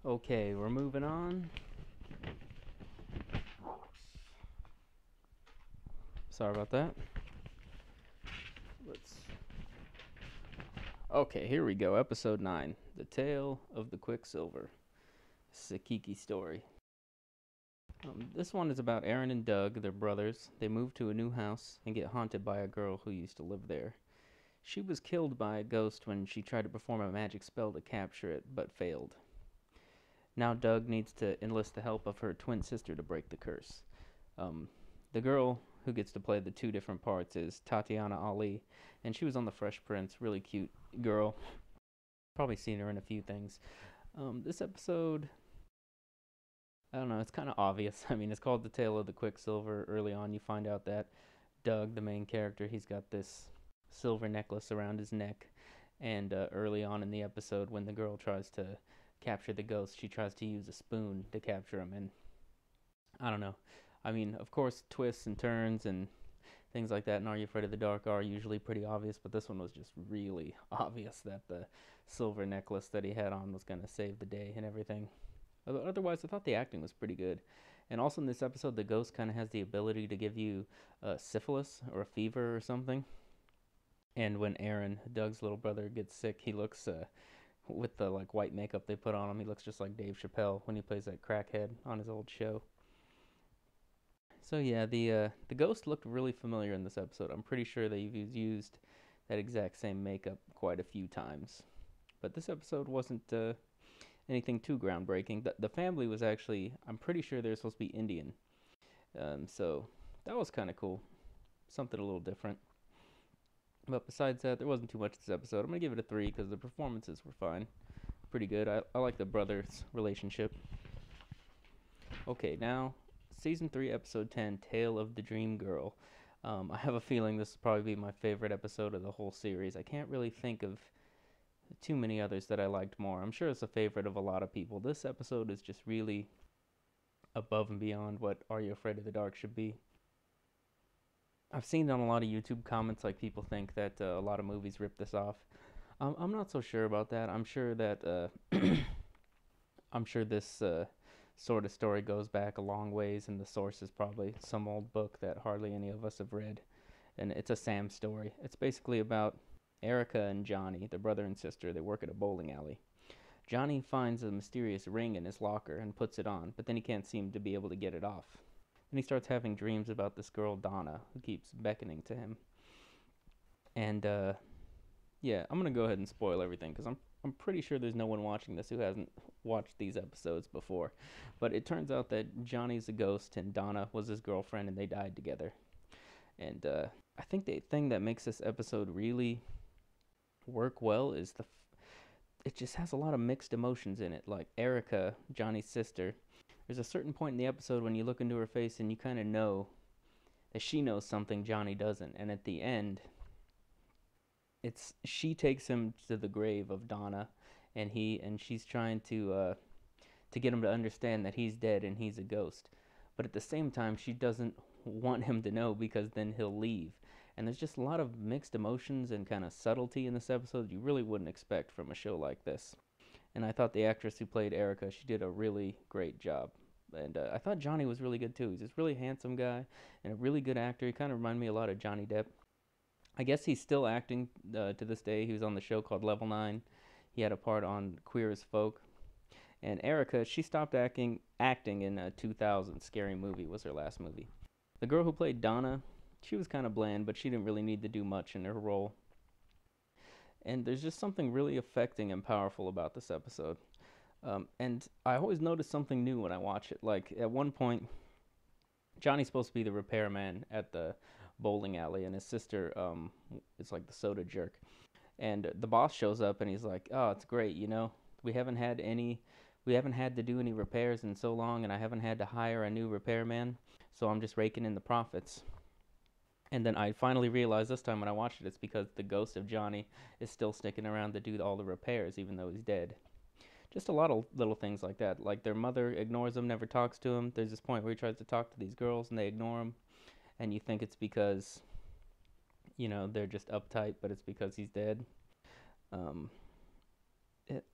Okay, we're moving on. Sorry about that. Let's. Okay, here we go. Episode 9, The Tale of the Quicksilver. This is a Kiki story. This one is about Aaron and Doug, their brothers. They move to a new house and get haunted by a girl who used to live there. She was killed by a ghost when she tried to perform a magic spell to capture it, but failed. Now Doug needs to enlist the help of her twin sister to break the curse. Um, the girl who gets to play the two different parts is Tatiana Ali, and she was on The Fresh Prince. Really cute girl. Probably seen her in a few things. This episode, I don't know, it's kind of obvious. I mean, it's called The Tale of the Quicksilver. Early on, you find out that Doug, the main character, he's got this silver necklace around his neck. And early on in the episode, when the girl tries to capture the ghost, she tries to use a spoon to capture him. And I don't know. I mean, of course, twists and turns and things like that in Are You Afraid of the Dark are usually pretty obvious, but this one was just really obvious that the silver necklace that he had on was going to save the day and everything. Otherwise, I thought the acting was pretty good. And also in this episode, the ghost kind of has the ability to give you syphilis or a fever or something. And when Aaron, Doug's little brother, gets sick, he looks with the like white makeup they put on him, he looks just like Dave Chappelle when he plays that crackhead on his old show. So yeah, the ghost looked really familiar in this episode. I'm pretty sure they've used that exact same makeup quite a few times. But this episode wasn't anything too groundbreaking. The family was actually, I'm pretty sure they're supposed to be Indian. So that was kind of cool. Something a little different. But besides that, there wasn't too much this episode. I'm going to give it a 3 because the performances were fine. Pretty good. I like the brothers' relationship. Okay, now, Season 3, Episode 10, Tale of the Dream Girl. I have a feeling this will probably be my favorite episode of the whole series. I can't really think of too many others that I liked more. I'm sure it's a favorite of a lot of people. This episode is just really above and beyond what Are You Afraid of the Dark should be. I've seen on a lot of YouTube comments like people think that a lot of movies rip this off. I'm not so sure about that. I'm sure that I'm sure this sort of story goes back a long ways, and the source is probably some old book that hardly any of us have read. And it's a Sam story. It's basically about Erica and Johnny, the brother and sister. They work at a bowling alley. Johnny finds a mysterious ring in his locker and puts it on, but then he can't seem to be able to get it off. Then he starts having dreams about this girl, Donna, who keeps beckoning to him. And yeah, I'm gonna go ahead and spoil everything because I'm pretty sure there's no one watching this who hasn't watched these episodes before. But it turns out that Johnny's a ghost and Donna was his girlfriend and they died together. And I think the thing that makes this episode really work well is it just has a lot of mixed emotions in it. Like Erica, Johnny's sister, there's a certain point in the episode when you look into her face and you kind of know that she knows something Johnny doesn't. And at the end, it's she takes him to the grave of Donna, and she's trying to get him to understand that he's dead and he's a ghost. But at the same time, she doesn't want him to know because then he'll leave. And there's just a lot of mixed emotions and kind of subtlety in this episode you really wouldn't expect from a show like this. And I thought the actress who played Erica, she did a really great job. And I thought Johnny was really good too. He's this really handsome guy and a really good actor. He kind of reminded me a lot of Johnny Depp. I guess he's still acting to this day. He was on the show called Level 9. He had a part on Queer as Folk. And Erica, she stopped acting in 2000. Scary Movie was her last movie. The girl who played Donna, she was kind of bland, but she didn't really need to do much in her role. And there's just something really affecting and powerful about this episode. And I always notice something new when I watch it. Like at one point, Johnny's supposed to be the repairman at the bowling alley, and his sister is like the soda jerk. And the boss shows up, and he's like, "Oh, it's great, you know. We haven't had any, we haven't had to do any repairs in so long, and I haven't had to hire a new repairman, so I'm just raking in the profits." And then I finally realized this time when I watched it, it's because the ghost of Johnny is still sticking around to do all the repairs, even though he's dead. Just a lot of little things like that. Like their mother ignores him, never talks to him. There's this point where he tries to talk to these girls and they ignore him, and you think it's because they're just uptight, but it's because he's dead. Um,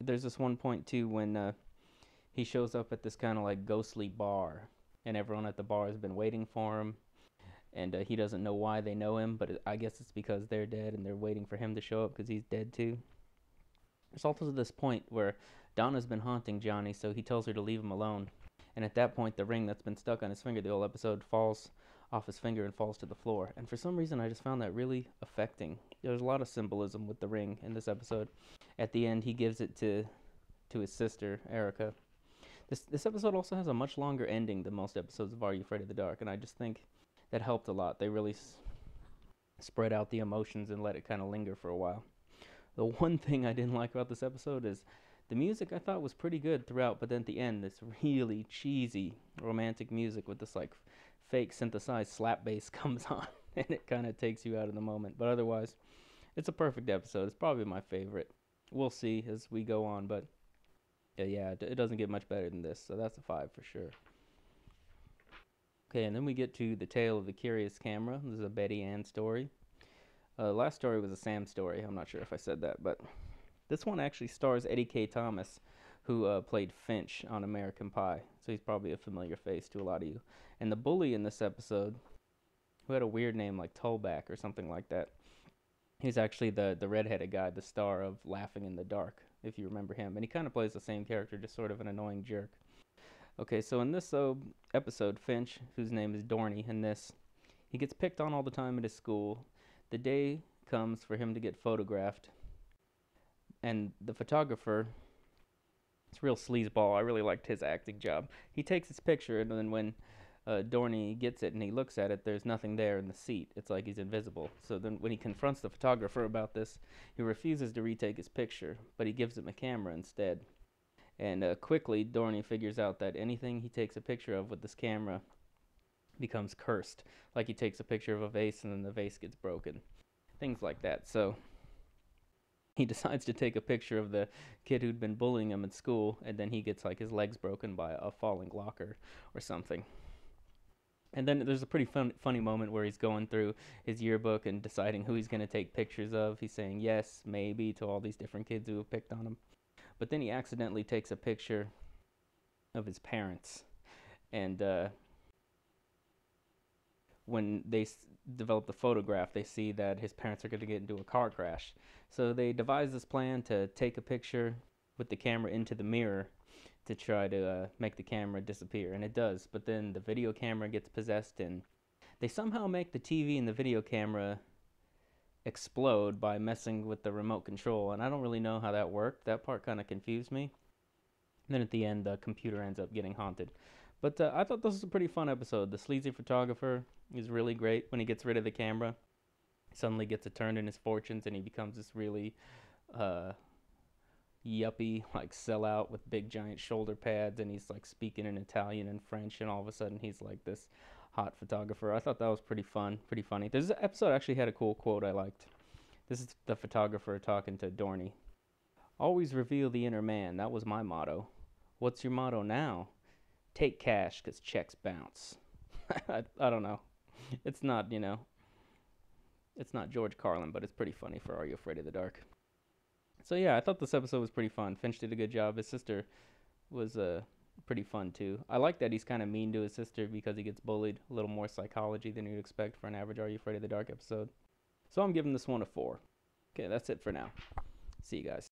there's this one point too when he shows up at this kind of like ghostly bar, and everyone at the bar has been waiting for him, and he doesn't know why they know him, but I guess it's because they're dead and they're waiting for him to show up because he's dead too. There's also this point where Donna's been haunting Johnny, so he tells her to leave him alone. And at that point, the ring that's been stuck on his finger the whole episode falls off his finger and falls to the floor. And for some reason, I just found that really affecting. There's a lot of symbolism with the ring in this episode. At the end, he gives it to his sister, Erica. This episode also has a much longer ending than most episodes of Are You Afraid of the Dark? And I just think that helped a lot. They really spread out the emotions and let it kind of linger for a while. The one thing I didn't like about this episode is the music I thought was pretty good throughout, but then at the end, this really cheesy romantic music with this like fake synthesized slap bass comes on, and it kind of takes you out of the moment. But otherwise, it's a perfect episode. It's probably my favorite. We'll see as we go on, but yeah, it doesn't get much better than this, so that's a 5 for sure. Okay, and then we get to The Tale of the Curious Camera. This is a Betty Ann story. Last story was a Sam story. I'm not sure if I said that, but this one actually stars Eddie K. Thomas, who played Finch on American Pie. So he's probably a familiar face to a lot of you. And the bully in this episode, who had a weird name like Tullback or something like that, he's actually the redheaded guy, the star of Laughing in the Dark, if you remember him. And he kind of plays the same character, just sort of an annoying jerk. Okay, so in this episode, Finch, whose name is Dorney in this, he gets picked on all the time at his school. The day comes for him to get photographed, and the photographer, it's real sleazeball. I really liked his acting job. He takes his picture, and then when Dorney gets it and he looks at it, there's nothing there in the seat. It's like he's invisible. So then when he confronts the photographer about this, he refuses to retake his picture, but he gives him a camera instead. And quickly, Dorney figures out that anything he takes a picture of with this camera becomes cursed. Like he takes a picture of a vase and then the vase gets broken. Things like that. So he decides to take a picture of the kid who'd been bullying him at school, and then he gets like his legs broken by a falling locker or something. And then there's a pretty funny moment where he's going through his yearbook and deciding who he's going to take pictures of. He's saying yes, maybe to all these different kids who have picked on him. But then he accidentally takes a picture of his parents. And when they develop the photograph, they see that his parents are going to get into a car crash. So they devise this plan to take a picture with the camera into the mirror to try to make the camera disappear. And it does, but then the video camera gets possessed, and they somehow make the TV and the video camera explode by messing with the remote control. And I don't really know how that worked. That part kind of confused me. And then at the end, the computer ends up getting haunted. But I thought this was a pretty fun episode. The sleazy photographer is really great. When he gets rid of the camera, he suddenly gets a turn in his fortunes, and he becomes this really yuppie, like sellout with big giant shoulder pads, and he's like speaking in Italian and French, and all of a sudden he's like this hot photographer. I thought that was pretty fun, pretty funny. This episode actually had a cool quote I liked. This is the photographer talking to Dorney. Always reveal the inner man. That was my motto. What's your motto now? Take cash, 'cause checks bounce. I don't know. It's not, it's not George Carlin, but it's pretty funny for Are You Afraid of the Dark? So yeah, I thought this episode was pretty fun. Finch did a good job. His sister was pretty fun too. I like that he's kind of mean to his sister because he gets bullied. A little more psychology than you'd expect for an average Are You Afraid of the Dark episode. So I'm giving this one a 4. Okay, that's it for now. See you guys.